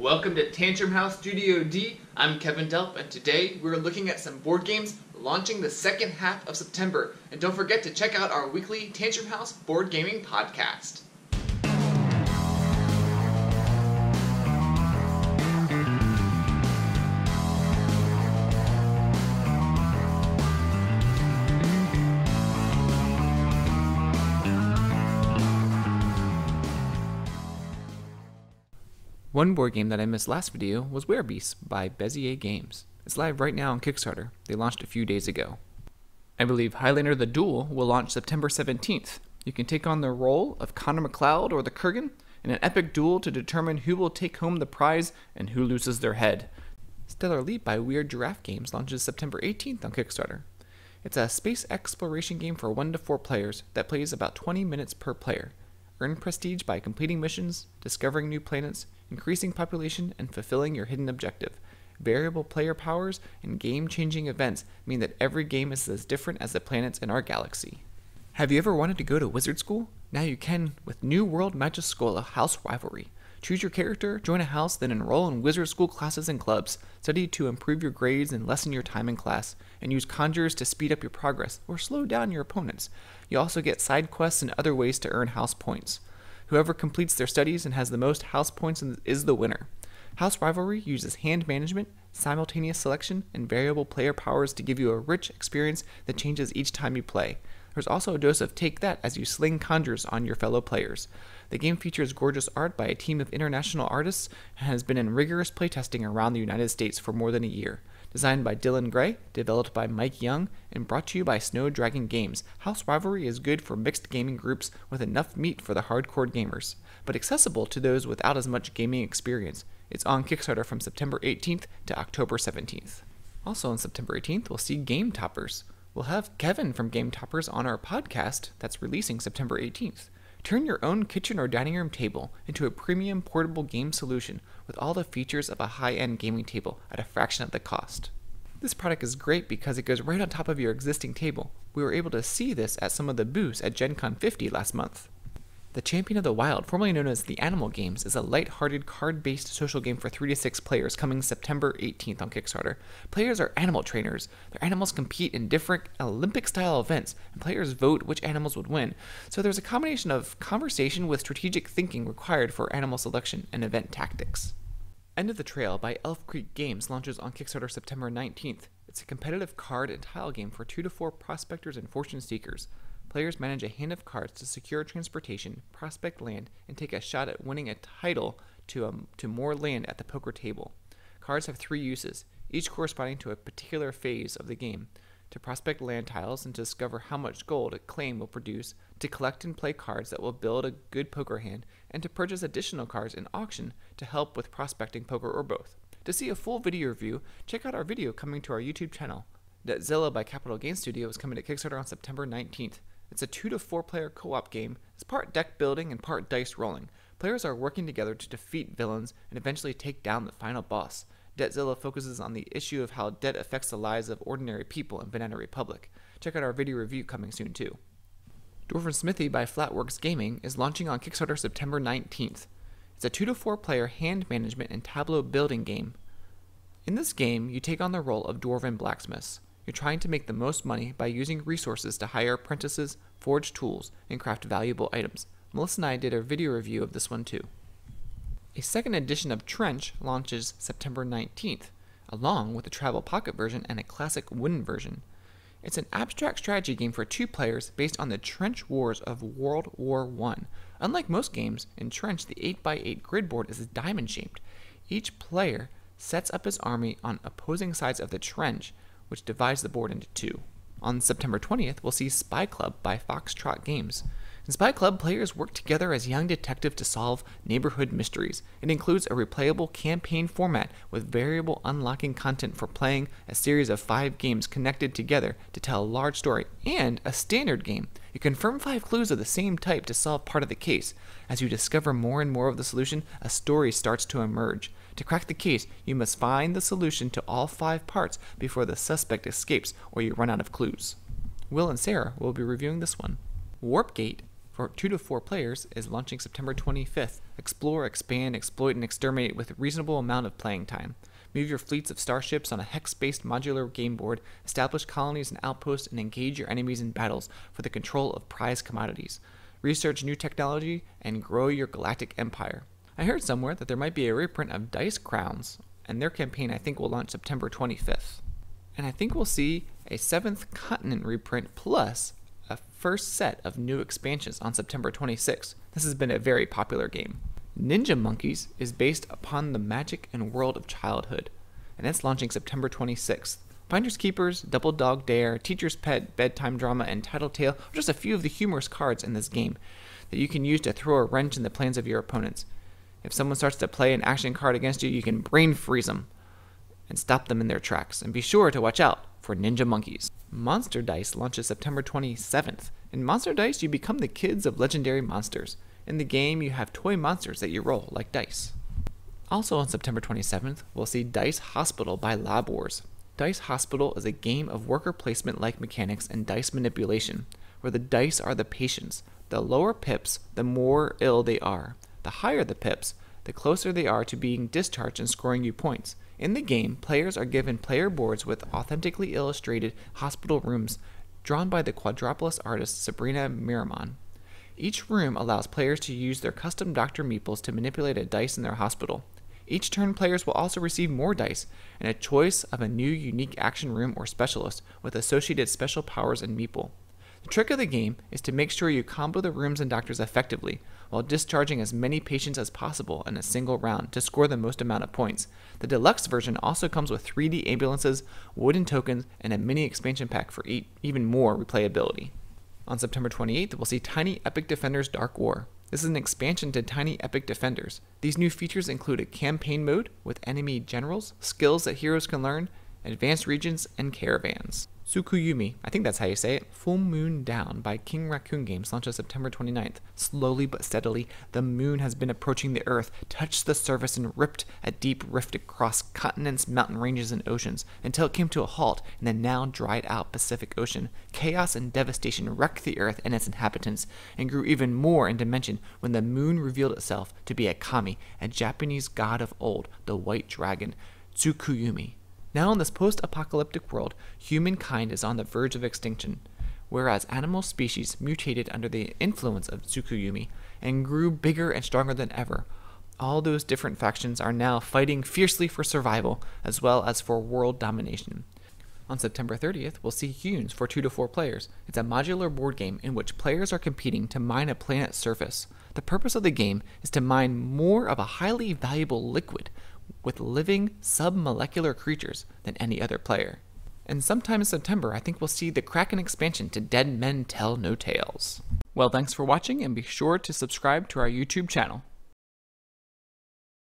Welcome to Tantrum House Studio D. I'm Kevin Delp, and today we're looking at some board games launching the second half of September. And don't forget to check out our weekly Tantrum House board gaming podcast. One board game that I missed last video was Werbeast by Bezier Games. It's live right now on Kickstarter. They launched a few days ago. I believe Highlander the Duel will launch September 17th. You can take on the role of Connor MacLeod or the Kurgan in an epic duel to determine who will take home the prize and who loses their head. Stellar Leap by Weird Giraffe Games launches September 18th on Kickstarter. It's a space exploration game for 1 to 4 players that plays about 20 minutes per player. Earn prestige by completing missions, discovering new planets, increasing population, and fulfilling your hidden objective. Variable player powers and game-changing events mean that every game is as different as the planets in our galaxy. Have you ever wanted to go to wizard school? Now you can with New World Magic School of House Rivalry. Choose your character, join a house, then enroll in wizard school classes and clubs. Study to improve your grades and lessen your time in class, and use conjurers to speed up your progress or slow down your opponents. You also get side quests and other ways to earn house points. Whoever completes their studies and has the most house points is the winner. House Rivalry uses hand management, simultaneous selection, and variable player powers to give you a rich experience that changes each time you play. There's also a dose of take that as you sling conjures on your fellow players. The game features gorgeous art by a team of international artists and has been in rigorous playtesting around the United States for more than a year. Designed by Dylan Gray, developed by Mike Young, and brought to you by Snow Dragon Games, House Rivalry is good for mixed gaming groups with enough meat for the hardcore gamers, but accessible to those without as much gaming experience. It's on Kickstarter from September 18th to October 17th. Also on September 18th, we'll see Game Toppers. We'll have Kevin from Game Toppers on our podcast that's releasing September 18th. Turn your own kitchen or dining room table into a premium portable game solution with all the features of a high-end gaming table at a fraction of the cost. This product is great because it goes right on top of your existing table. We were able to see this at some of the booths at Gen Con 50 last month. The Champion of the Wild, formerly known as the Animal Games, is a light-hearted card-based social game for 3 to 6 players coming September 18th on Kickstarter. Players are animal trainers. Their animals compete in different Olympic-style events, and players vote which animals would win. So there's a combination of conversation with strategic thinking required for animal selection and event tactics. End of the Trail by Elf Creek Games launches on Kickstarter September 19th. It's a competitive card and tile game for 2 to 4 prospectors and fortune seekers. Players manage a hand of cards to secure transportation, prospect land, and take a shot at winning a title to more land at the poker table. Cards have 3 uses, each corresponding to a particular phase of the game: to prospect land tiles and to discover how much gold a claim will produce, to collect and play cards that will build a good poker hand, and to purchase additional cards in auction to help with prospecting poker or both. To see a full video review, check out our video coming to our YouTube channel. Detzilla by Capital Games Studio is coming to Kickstarter on September 19th. It's a 2 to 4 player co-op game. It's part deck building and part dice rolling. Players are working together to defeat villains and eventually take down the final boss. Detzilla focuses on the issue of how debt affects the lives of ordinary people in Banana Republic. Check out our video review coming soon too. Dwarven Smithy by Flatworks Gaming is launching on Kickstarter September 19th. It's a 2 to 4 player hand management and tableau building game. In this game, you take on the role of dwarven blacksmiths. You're trying to make the most money by using resources to hire apprentices, forge tools, and craft valuable items. Melissa and I did a video review of this one too. A second edition of Trench launches September 19th, along with a travel pocket version and a classic wooden version. It's an abstract strategy game for 2 players based on the trench wars of World War I. Unlike most games, in Trench the 8x8 grid board is diamond-shaped. Each player sets up his army on opposing sides of the trench, which divides the board into 2. On September 20th, we'll see Spy Club by Foxtrot Games. In Spy Club, players work together as young detectives to solve neighborhood mysteries. It includes a replayable campaign format with variable unlocking content for playing a series of 5 games connected together to tell a large story, and a standard game. You confirm 5 clues of the same type to solve part of the case. As you discover more and more of the solution, a story starts to emerge. To crack the case, you must find the solution to all 5 parts before the suspect escapes or you run out of clues. Will and Sarah will be reviewing this one. Warpgate for 2 to 4 players is launching September 25th. Explore, expand, exploit, and exterminate with a reasonable amount of playing time. Move your fleets of starships on a hex-based modular game board, establish colonies and outposts, and engage your enemies in battles for the control of prized commodities. Research new technology and grow your galactic empire. I heard somewhere that there might be a reprint of Dice Crowns, and their campaign I think will launch September 25th. And I think we'll see a 7th Continent reprint plus a first set of new expansions on September 26th. This has been a very popular game. Ninja Monkeys is based upon the magic and world of childhood, and it's launching September 26th. Finders Keepers, Double Dog Dare, Teacher's Pet, Bedtime Drama, and Tattletale are just a few of the humorous cards in this game that you can use to throw a wrench in the plans of your opponents. If someone starts to play an action card against you, you can brain freeze them and stop them in their tracks. And be sure to watch out for Ninja Monkeys. Monster Dice launches September 27th. In Monster Dice, you become the kids of legendary monsters. In the game, you have toy monsters that you roll, like dice. Also on September 27th, we'll see Dice Hospital by Lab Wars. Dice Hospital is a game of worker placement-like mechanics and dice manipulation, where the dice are the patients. The lower pips, the more ill they are. The higher the pips, the closer they are to being discharged and scoring you points. In the game, players are given player boards with authentically illustrated hospital rooms drawn by the quadruplist artist Sabrina Miramon. Each room allows players to use their custom Dr. Meeples to manipulate a dice in their hospital. Each turn, players will also receive more dice and a choice of a new unique action room or specialist with associated special powers and meeple. The trick of the game is to make sure you combo the rooms and doctors effectively, while discharging as many patients as possible in a single round to score the most amount of points. The deluxe version also comes with 3D ambulances, wooden tokens, and a mini expansion pack for even more replayability. On September 28th, we'll see Tiny Epic Defenders Dark War. This is an expansion to Tiny Epic Defenders. These new features include a campaign mode with enemy generals, skills that heroes can learn, advanced regions, and caravans. Tsukuyumi, I think that's how you say it, Full Moon Down by King Raccoon Games launches September 29th. Slowly but steadily, the moon has been approaching the earth, touched the surface, and ripped a deep rift across continents, mountain ranges, and oceans, until it came to a halt in the now dried out Pacific Ocean. Chaos and devastation wrecked the earth and its inhabitants, and grew even more in dimension when the moon revealed itself to be a kami, a Japanese god of old, the white dragon, Tsukuyumi. Now in this post-apocalyptic world, humankind is on the verge of extinction, whereas animal species mutated under the influence of Tsukuyumi and grew bigger and stronger than ever. All those different factions are now fighting fiercely for survival, as well as for world domination. On September 30th, we'll see Hunes for 2 to 4 players. It's a modular board game in which players are competing to mine a planet's surface. The purpose of the game is to mine more of a highly valuable liquid with living submolecular creatures than any other player. And sometime in September, I think we'll see the Kraken expansion to Dead Men Tell No Tales. Well, thanks for watching, and be sure to subscribe to our YouTube channel.